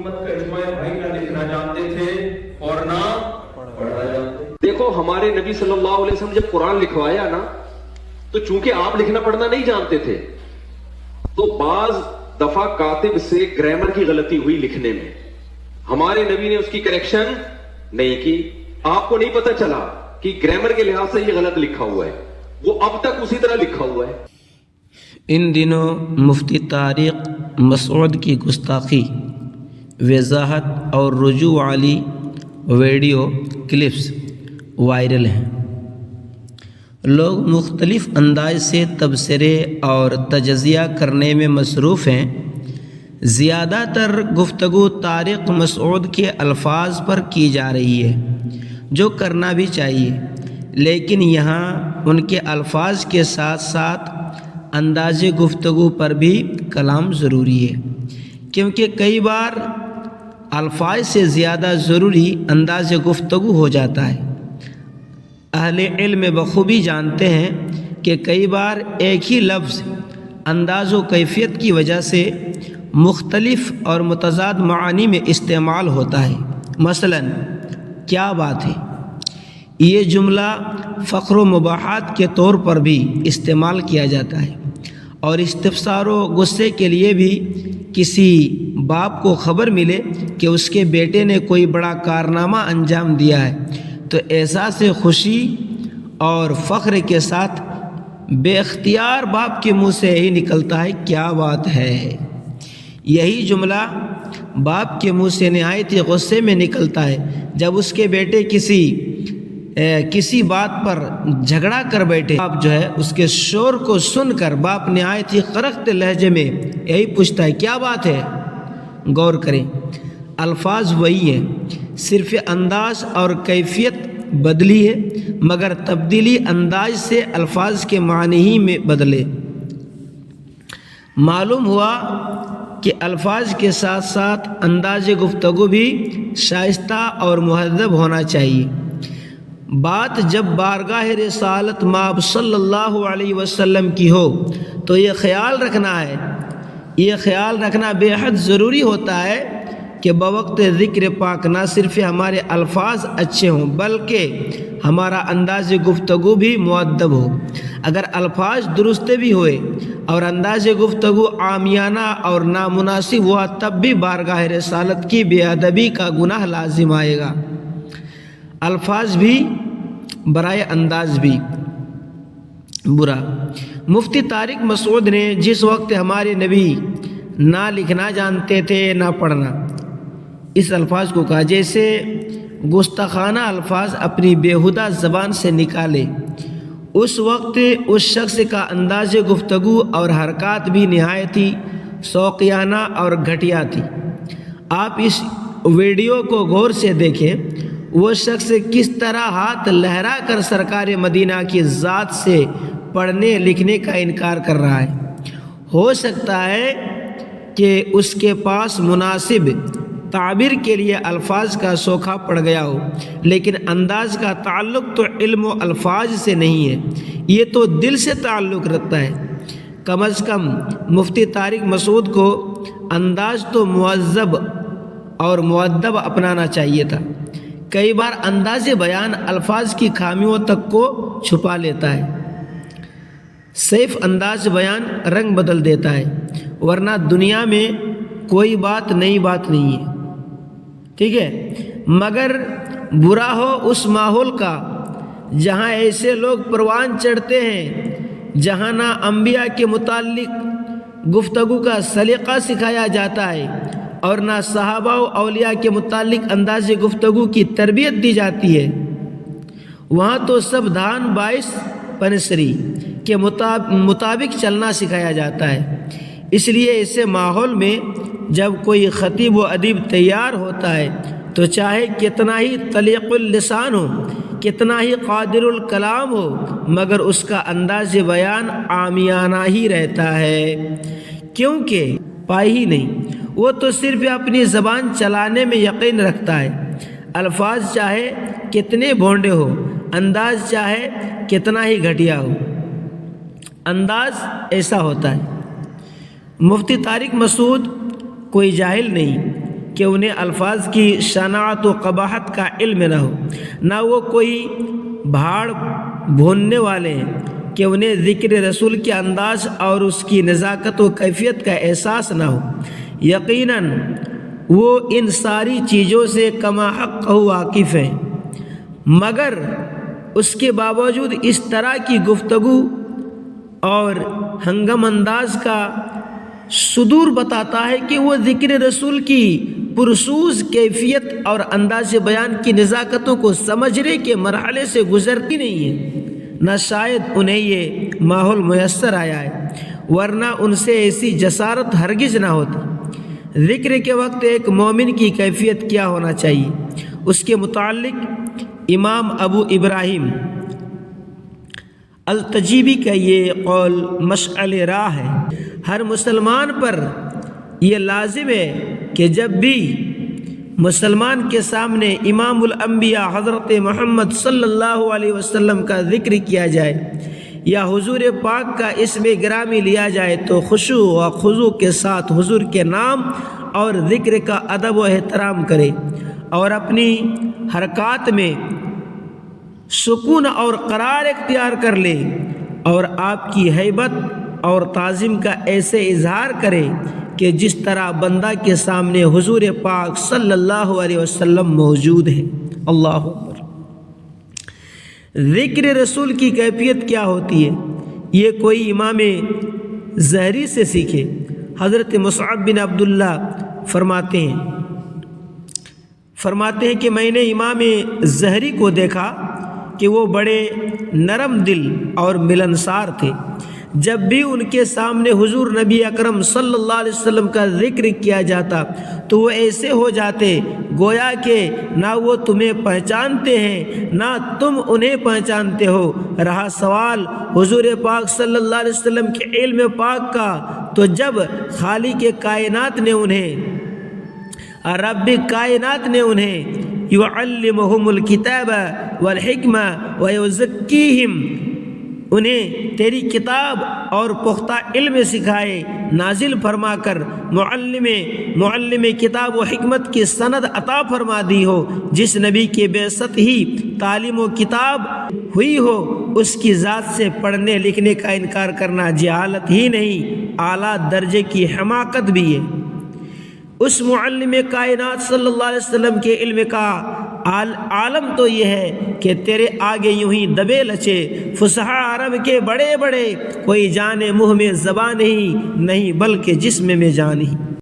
امت کا اجماع بھائی نہ لکھنا جانتے تھے اور نہ پڑھنا جانتے. دیکھو ہمارے نبی صلی اللہ علیہ وسلم جب قرآن لکھوایا نا تو چونکہ آپ لکھنا پڑھنا نہیں جانتے تھے تو بعض دفعہ کاتب سے گرامر کی غلطی ہوئی لکھنے میں. ہمارے نبی نے اس کی کریکشن نہیں کی. آپ کو نہیں پتا چلا کہ گرامر کے لحاظ سے یہ غلط لکھا ہوا ہے, وہ اب تک اسی طرح لکھا ہوا ہے. ان دنوں مفتی طارق مسعود کی گستاخی, وضاحت اور رجوع والی ویڈیو کلپس وائرل ہیں. لوگ مختلف انداز سے تبصرے اور تجزیہ کرنے میں مصروف ہیں. زیادہ تر گفتگو طارق مسعود کے الفاظ پر کی جا رہی ہے, جو کرنا بھی چاہیے, لیکن یہاں ان کے الفاظ کے ساتھ ساتھ انداز گفتگو پر بھی کلام ضروری ہے, کیونکہ کئی بار الفاظ سے زیادہ ضروری انداز گفتگو ہو جاتا ہے. اہل علم بخوبی جانتے ہیں کہ کئی بار ایک ہی لفظ انداز و کیفیت کی وجہ سے مختلف اور متضاد معانی میں استعمال ہوتا ہے. مثلا کیا بات ہے, یہ جملہ فخر و مباحات کے طور پر بھی استعمال کیا جاتا ہے, اور استفسار و غصے کے لیے بھی. کسی باپ کو خبر ملے کہ اس کے بیٹے نے کوئی بڑا کارنامہ انجام دیا ہے تو احساس خوشی اور فخر کے ساتھ بے اختیار باپ کے منہ سے یہی نکلتا ہے, کیا بات ہے. یہی جملہ باپ کے منہ سے نہایت ہی غصے میں نکلتا ہے جب اس کے بیٹے کسی بات پر جھگڑا کر بیٹھے. باپ جو ہے اس کے شور کو سن کر باپ نہایت ہی خرخت لہجے میں یہی پوچھتا ہے, کیا بات ہے. غور کریں, الفاظ وہی ہیں, صرف انداز اور کیفیت بدلی ہے, مگر تبدیلی انداز سے الفاظ کے معنی ہی میں بدلے. معلوم ہوا کہ الفاظ کے ساتھ ساتھ انداز گفتگو بھی شائستہ اور مہذب ہونا چاہیے. بات جب بارگاہ رسالت مآب صلی اللہ علیہ وسلم کی ہو تو یہ خیال رکھنا بے حد ضروری ہوتا ہے کہ بوقت ذکر پاک نہ صرف ہمارے الفاظ اچھے ہوں بلکہ ہمارا انداز گفتگو بھی مؤدب ہو. اگر الفاظ درست بھی ہوئے اور انداز گفتگو عامیانہ اور نامناسب ہوا تب بھی بارگاہ رسالت کی بے ادبی کا گناہ لازم آئے گا. الفاظ بھی برائے انداز بھی برا. مفتی طارق مسعود نے جس وقت ہمارے نبی نہ لکھنا جانتے تھے نہ پڑھنا, اس الفاظ کو کہا جیسے گستاخانہ الفاظ اپنی بیہودہ زبان سے نکالے. اس وقت اس شخص کا انداز گفتگو اور حرکات بھی نہایت ہی شوقیانہ اور گھٹیا تھی. آپ اس ویڈیو کو غور سے دیکھیں, وہ شخص کس طرح ہاتھ لہرا کر سرکار مدینہ کی ذات سے پڑھنے لکھنے کا انکار کر رہا ہے. ہو سکتا ہے کہ اس کے پاس مناسب تعبیر کے لیے الفاظ کا سوکھا پڑ گیا ہو, لیکن انداز کا تعلق تو علم و الفاظ سے نہیں ہے, یہ تو دل سے تعلق رکھتا ہے. کم از کم مفتی طارق مسعود کو انداز تو مہذب اور مؤدب اپنانا چاہیے تھا. کئی بار انداز بیان الفاظ کی خامیوں تک کو چھپا لیتا ہے. صرف انداز بیان رنگ بدل دیتا ہے, ورنہ دنیا میں کوئی بات نئی بات نہیں ہے. ٹھیک ہے, مگر برا ہو اس ماحول کا جہاں ایسے لوگ پروان چڑھتے ہیں جہاں نہ انبیاء کے متعلق گفتگو کا سلیقہ سکھایا جاتا ہے اور نہ صحابہ و اولیاء کے متعلق انداز گفتگو کی تربیت دی جاتی ہے. وہاں تو سب دھان باعث پنسری کے مطابق چلنا سکھایا جاتا ہے. اس لیے ایسے ماحول میں جب کوئی خطیب و ادیب تیار ہوتا ہے تو چاہے کتنا ہی طلیق اللسان ہو, کتنا ہی قادر الکلام ہو, مگر اس کا انداز بیان عامیانہ ہی رہتا ہے, کیونکہ پائی ہی نہیں. وہ تو صرف اپنی زبان چلانے میں یقین رکھتا ہے. الفاظ چاہے کتنے بھونڈے ہو, انداز چاہے کتنا ہی گھٹیا ہو, انداز ایسا ہوتا ہے. مفتی طارق مسعود کوئی جاہل نہیں کہ انہیں الفاظ کی شناعت و قباحت کا علم نہ ہو، نہ وہ کوئی بھاڑ بھوننے والے ہیں کہ انہیں ذکر رسول کے انداز اور اس کی نزاکت و کیفیت کا احساس نہ ہو۔ یقیناً وہ ان ساری چیزوں سے کما حق واقف ہیں، مگر اس کے باوجود اس طرح کی گفتگو اور ہنگم انداز کا صدور بتاتا ہے کہ وہ ذکر رسول کی پرسوز کیفیت اور انداز بیان کی نزاکتوں کو سمجھنے کے مرحلے سے گزرتی نہیں ہے، نہ شاید انہیں یہ ماحول میسر آیا ہے، ورنہ ان سے ایسی جسارت ہرگز نہ ہوتی۔ ذکر کے وقت ایک مومن کی کیفیت کیا ہونا چاہیے، اس کے متعلق امام ابو ابراہیم التجیبی کا یہ قول مشعل راہ ہے۔ ہر مسلمان پر یہ لازم ہے کہ جب بھی مسلمان کے سامنے امام الانبیاء حضرت محمد صلی اللہ علیہ وسلم کا ذکر کیا جائے یا حضور پاک کا اسم گرامی لیا جائے تو خشوع و خضوع کے ساتھ حضور کے نام اور ذکر کا ادب و احترام کرے اور اپنی حرکات میں سکون اور قرار اختیار کر لے اور آپ کی ہیبت اور تعظیم کا ایسے اظہار کرے کہ جس طرح بندہ کے سامنے حضور پاک صلی اللہ علیہ وسلم موجود ہے۔ اللہ اکبر۔ ذکر رسول کی کیفیت کیا ہوتی ہے؟ یہ کوئی امام زہری سے سیکھے۔ حضرت مصعب بن عبداللہ فرماتے ہیں کہ میں نے امام زہری کو دیکھا کہ وہ بڑے نرم دل اور ملنسار تھے۔ جب بھی ان کے سامنے حضور نبی اکرم صلی اللہ علیہ وسلم کا ذکر کیا جاتا تو وہ ایسے ہو جاتے گویا کہ نہ وہ تمہیں پہچانتے ہیں نہ تم انہیں پہچانتے ہو۔ رہا سوال حضور پاک صلی اللہ علیہ وسلم کے علم پاک کا، تو جب خالق کائنات نے انہیں رب کائنات نے انہیں یعلمہم الکتاب والحکمہ ویزکیہم، انہیں تیری کتاب اور پختہ علم سکھائے، نازل فرما کر معلم کتاب و حکمت کی سند عطا فرما دی ہو، جس نبی کے بعثت ہی تعلیم و کتاب ہوئی ہو، اس کی ذات سے پڑھنے لکھنے کا انکار کرنا جہالت ہی نہیں اعلیٰ درجے کی حماقت بھی ہے۔ اس معلم کائنات صلی اللہ علیہ وسلم کے علم کا عالم تو یہ ہے کہ تیرے آگے یوں ہی دبے لچے فصحا عرب کے بڑے بڑے، کوئی جانے منہ میں زبان ہی نہیں بلکہ جسم میں جان ہی۔